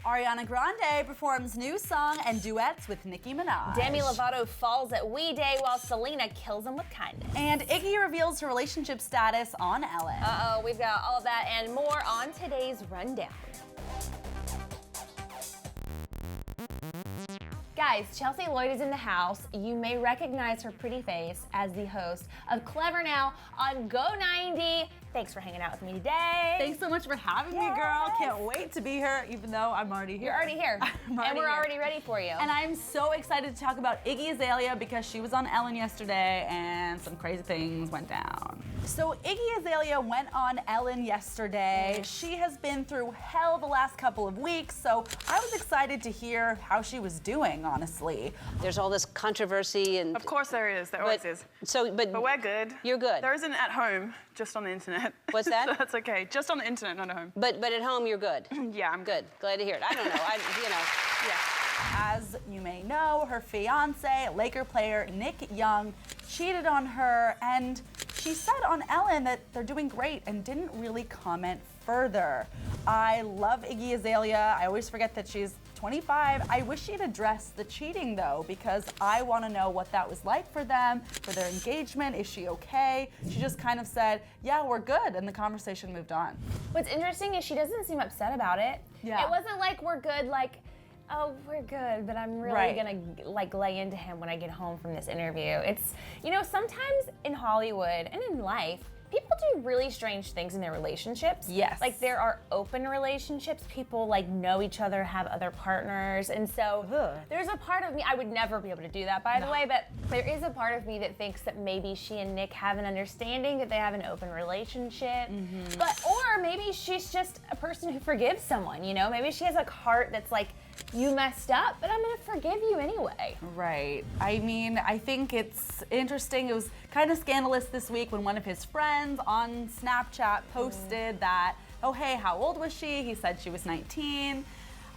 Ariana Grande performs new song and duets with Nicki Minaj. Demi Lovato falls at WeDay while Selena kills him with kindness. And Iggy reveals her relationship status on Ellen. We've got all of that and more on today's rundown. Guys, Chelsea Lloyd is in the house. You may recognize her pretty face as the host of Clevver Now on Go 90. Thanks for hanging out with me today. Thanks so much for having me, girl. Can't wait to be here, even though I'm already here. You're already here. And we're already ready for you. And I'm so excited to talk about Iggy Azalea because she was on Ellen yesterday and some crazy things went down. So Iggy Azalea went on Ellen yesterday. She has been through hell the last couple of weeks, so I was excited to hear how she was doing, honestly. There's all this controversy and... Of course there is, there always is. But we're good. You're good. There isn't at home, just on the internet. What's that? So that's okay, just on the internet, not at home. But at home you're good. Yeah, I'm good. Glad to hear it. I don't know, Yeah. As you may know, her fiance, Laker player Nick Young, cheated on her, and she said on Ellen that they're doing great and didn't really comment further. I love Iggy Azalea. I always forget that she's 25. I wish she'd address the cheating though, because I want to know what that was like for them, for their engagement. Is she okay? She just kind of said, yeah, we're good, and the conversation moved on. What's interesting is she doesn't seem upset about it. Yeah. It wasn't like we're good, like, oh, we're good, but I'm really gonna like lay into him when I get home from this interview. It's, you know, sometimes in Hollywood and in life, people do really strange things in their relationships. Yes. Like there are open relationships, people like know each other, have other partners, and so there's a part of me, I would never be able to do that by the way, but there is a part of me that thinks that maybe she and Nick have an understanding, that they have an open relationship, or maybe she's just a person who forgives someone, you know? Maybe she has a heart that's like, you messed up, but I'm gonna forgive you anyway. Right. I mean, I think it's interesting. It was kind of scandalous this week when one of his friends on Snapchat posted that, oh, hey, how old was she? He said she was 19.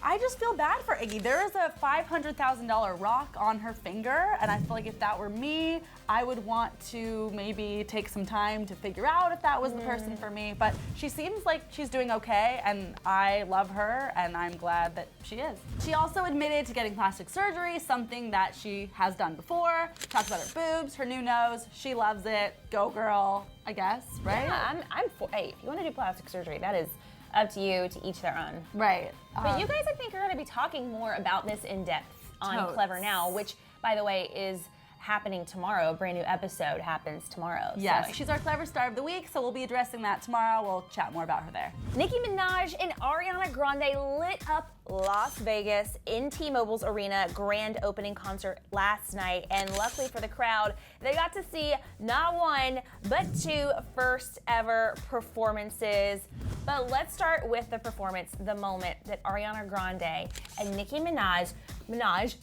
I just feel bad for Iggy. There is a $500,000 rock on her finger, and I feel like if that were me, I would want to maybe take some time to figure out if that was the person for me. But she seems like she's doing okay, and I love her, and I'm glad that she is. She also admitted to getting plastic surgery, something that she has done before. Talked about her boobs, her new nose. She loves it. Go girl, I guess, right? Yeah, I'm for, hey, if you wanna do plastic surgery, that is up to you, to each their own. Right. But you guys, I think, are going to be talking more about this in depth on Clevver Now, which, by the way, is happening tomorrow. A brand new episode happens tomorrow. Yes, so. she's our Clevver Star of the Week, so we'll be addressing that tomorrow. We'll chat more about her there. Nicki Minaj and Ariana Grande lit up Las Vegas in T-Mobile's Arena grand opening concert last night, and luckily for the crowd, they got to see not one, but two first ever performances. But let's start with the performance, the moment that Ariana Grande and Nicki Minaj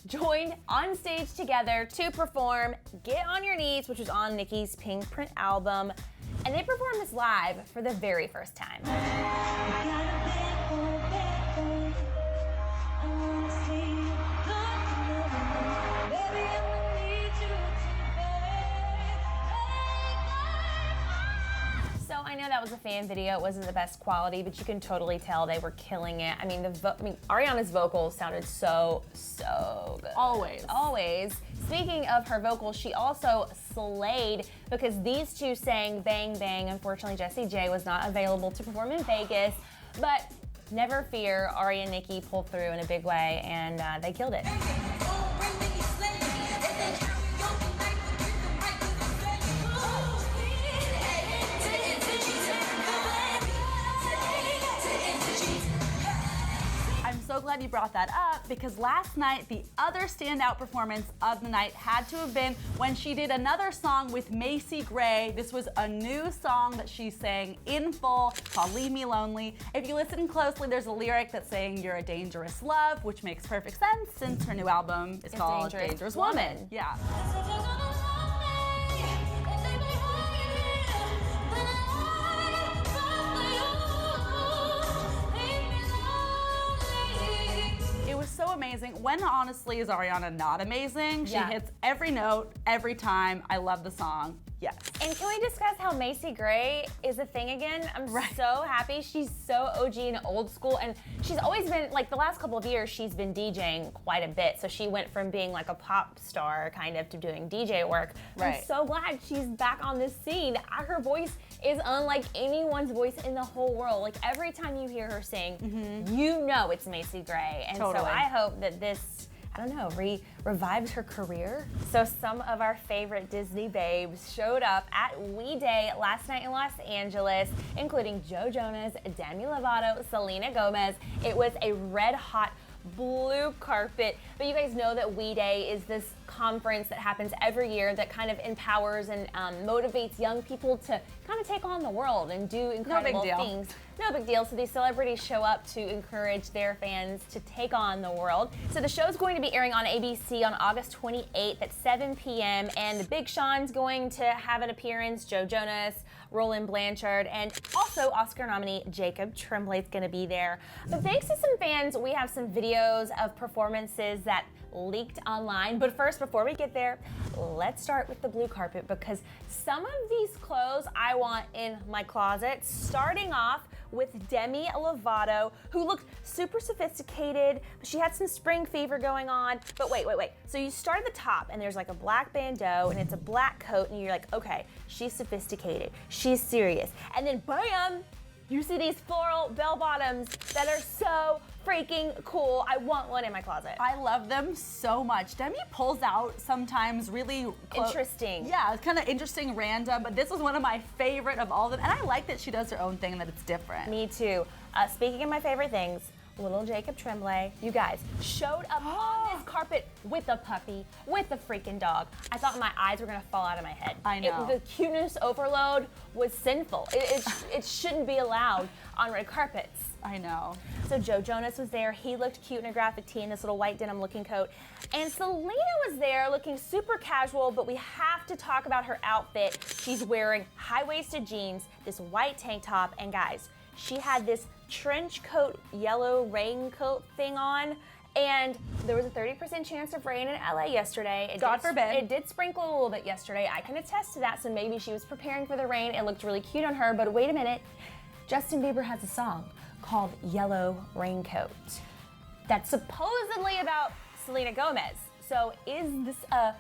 joined on stage together to perform Get On Your Knees, which was on Nicki's Pink Print album. And they performed this live for the very first time. So I know that was a fan video, it wasn't the best quality, but you can totally tell they were killing it. I mean, Ariana's vocals sounded so good. Always. Speaking of her vocals, she also slayed because these two sang Bang Bang. Unfortunately, Jessie J was not available to perform in Vegas, but never fear, Ari and Nicki pulled through in a big way and they killed it. So glad you brought that up because last night the other standout performance of the night had to have been when she did another song with Macy Gray. This was a new song that she sang in full called Leave Me Lonely. If you listen closely, there's a lyric that's saying you're a dangerous love, which makes perfect sense since her new album is called Dangerous Woman. Yeah. So amazing. When honestly is Ariana not amazing? She hits every note every time. I love the song. Yes. And can we discuss how Macy Gray is a thing again? I'm so happy. She's so OG and old school, and she's always been, like, the last couple of years, she's been DJing quite a bit. So she went from being like a pop star kind of to doing DJ work. Right. I'm so glad she's back on this scene. Her voice is unlike anyone's voice in the whole world. Like, every time you hear her sing, you know it's Macy Gray. And Totally. so I hope that this, I don't know, revives her career. So some of our favorite Disney babes showed up at WeDay last night in Los Angeles, including Joe Jonas, Demi Lovato, Selena Gomez. It was a red hot blue carpet. But you guys know that WeDay is this conference that happens every year that kind of empowers and motivates young people to kind of take on the world and do incredible things. No big deal. So these celebrities show up to encourage their fans to take on the world. So the show's going to be airing on ABC on August 28th at 7 p.m. And Big Sean's going to have an appearance, Joe Jonas, Roland Blanchard, and also Oscar nominee Jacob Tremblay's going to be there. But thanks to some fans, we have some videos of performances that leaked online. But first, before we get there, let's start with the blue carpet, because some of these clothes I want in my closet, starting off with Demi Lovato, who looked super sophisticated, but she had some spring fever going on. But wait. So you start at the top, and there's like a black bandeau, and it's a black coat, and you're like, okay, she's sophisticated, she's serious. And then bam, you see these floral bell bottoms that are so freaking cool. I want one in my closet. I love them so much. Demi pulls out sometimes really Interesting. Yeah, it's kind of interesting, random, but this was one of my favorite of all of them. And I like that she does her own thing and that it's different. Me too. Speaking of my favorite things, little Jacob Tremblay, you guys, showed up on this carpet with a puppy, with a freaking dog. I thought my eyes were gonna fall out of my head. I know. The cuteness overload was sinful. It shouldn't be allowed on red carpets. I know. So Joe Jonas was there. He looked cute in a graphic tee in this little white denim looking coat. And Selena was there looking super casual, but we have to talk about her outfit. She's wearing high-waisted jeans, this white tank top, and guys, she had this trench coat, yellow raincoat thing on. And there was a 30% chance of rain in LA yesterday. God forbid. It did sprinkle a little bit yesterday. I can attest to that, so maybe she was preparing for the rain. It looked really cute on her, but wait a minute. Justin Bieber has a song called Yellow Raincoat that's supposedly about Selena Gomez. So is this a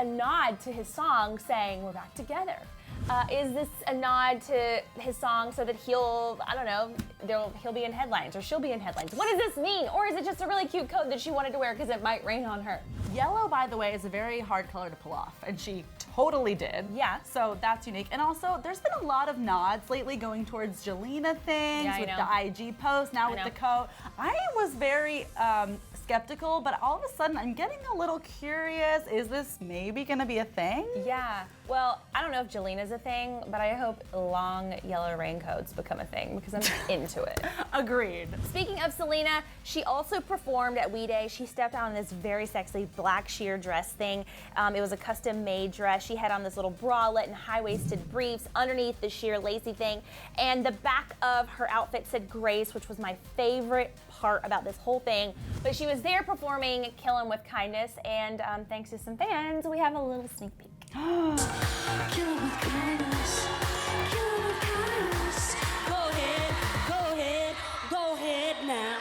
nod to his song saying we're back together? Is this a nod to his song so that he'll be in headlines or she'll be in headlines? What does this mean? Or is it just a really cute coat that she wanted to wear because it might rain on her? Yellow, by the way, is a very hard color to pull off, and she totally did. Yeah. So that's unique. And also, there's been a lot of nods lately going towards Jelena things, Yeah, I with know. the IG post, now I with know. the coat. I was very skeptical, but all of a sudden I'm getting a little curious. Is this maybe gonna be a thing? Yeah. Well, I don't know if Jelena's a thing, but I hope long yellow raincoats become a thing because I'm into it. Agreed. Speaking of Selena, she also performed at WeDay. She stepped out in this very sexy black sheer dress thing. It was a custom-made dress. She had on this little bralette and high-waisted briefs underneath the sheer lacy thing. And the back of her outfit said Grace, which was my favorite part about this whole thing. But she was there performing Kill 'Em With Kindness, and thanks to some fans, we have a little sneak peek. Kill 'em with kindness. Kill 'em with kindness. Go ahead now.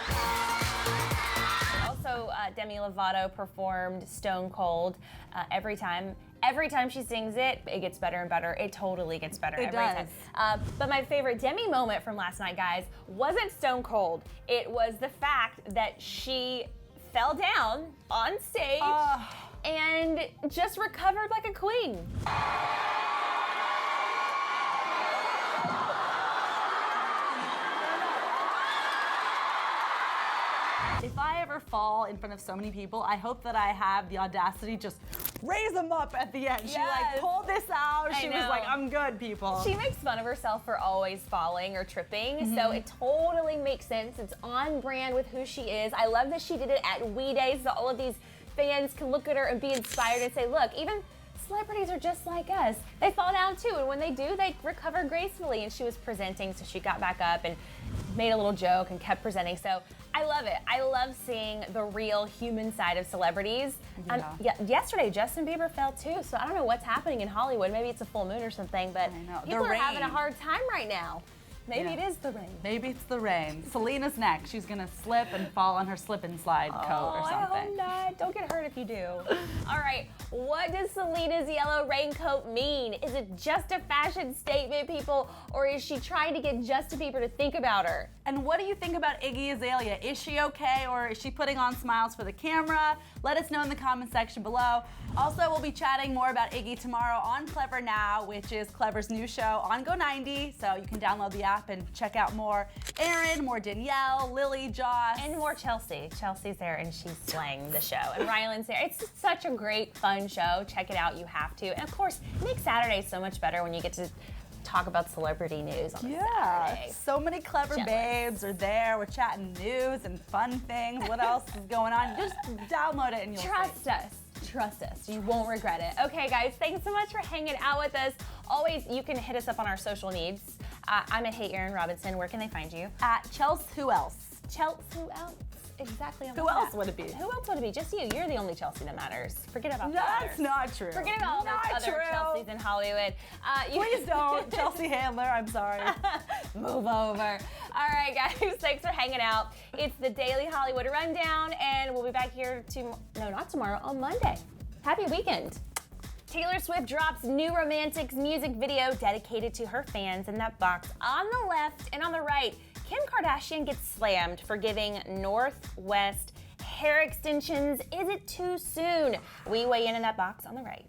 Also, Demi Lovato performed Stone Cold. Every time she sings it, it gets better and better. It totally gets better It every does. time. But my favorite Demi moment from last night, guys, wasn't Stone Cold. It was the fact that she fell down on stage and just recovered like a queen. If I ever fall in front of so many people, I hope that I have the audacity just raise them up at the end. She Yes. pulled this out. I She was know. like, I'm good, people. She makes fun of herself for always falling or tripping, so it totally makes sense. It's on brand with who she is. I love that she did it at WeDay, so all of these fans can look at her and be inspired and say, look, even celebrities are just like us. They fall down too, and when they do, they recover gracefully. And she was presenting, so she got back up and made a little joke and kept presenting. So I love it. I love seeing the real human side of celebrities. Yesterday, Justin Bieber fell too, so I don't know what's happening in Hollywood. Maybe it's a full moon or something, but I know. people The are having a rain. hard time right now. Maybe Yeah. it is the rain. Maybe it's the rain. Selena's next. She's gonna slip and fall on her slip and slide coat or I something. hope not. Don't get hurt if you do. All right, what does Selena's yellow raincoat mean? Is it just a fashion statement, people, or is she trying to get Justin Bieber to think about her? And what do you think about Iggy Azalea? Is she okay, or is she putting on smiles for the camera? Let us know in the comment section below. Also, we'll be chatting more about Iggy tomorrow on Clevver Now, which is Clevver's new show on Go 90. So you can download the app and check out more Aaron, more Danielle, Lily, Joss. And more Chelsea. Chelsea's there and she's slaying the show. And Ryland's there. It's such a great, fun show. Check it out. You have to. And of course, it makes Saturday so much better when you get to talk about celebrity news on a Saturday. So many clever Jealous. babes are there. We're chatting news and fun things. What else is going on? Just download it and you'll see. Trust us. Trust us. You won't regret it. Okay, guys, thanks so much for hanging out with us. Always, you can hit us up on our social needs. I'm at Hey Aaron Robinson. Where can they find you? At Chelsea, who else? Chelsea, who else? Exactly. Who else would it be? Who else would it be? Just you. You're the only Chelsea that matters. Forget about the others. That's not true. Forget about all Not those other true. Chelseas in Hollywood. Please don't. Chelsea Handler, I'm sorry. Move over. All right, guys, thanks for hanging out. It's the Daily Hollywood Rundown, and we'll be back here not tomorrow, on Monday. Happy weekend. Taylor Swift drops new romantic music video dedicated to her fans in that box on the left and on the right. Kim Kardashian gets slammed for giving Northwest hair extensions. Is it too soon? We weigh in that box on the right.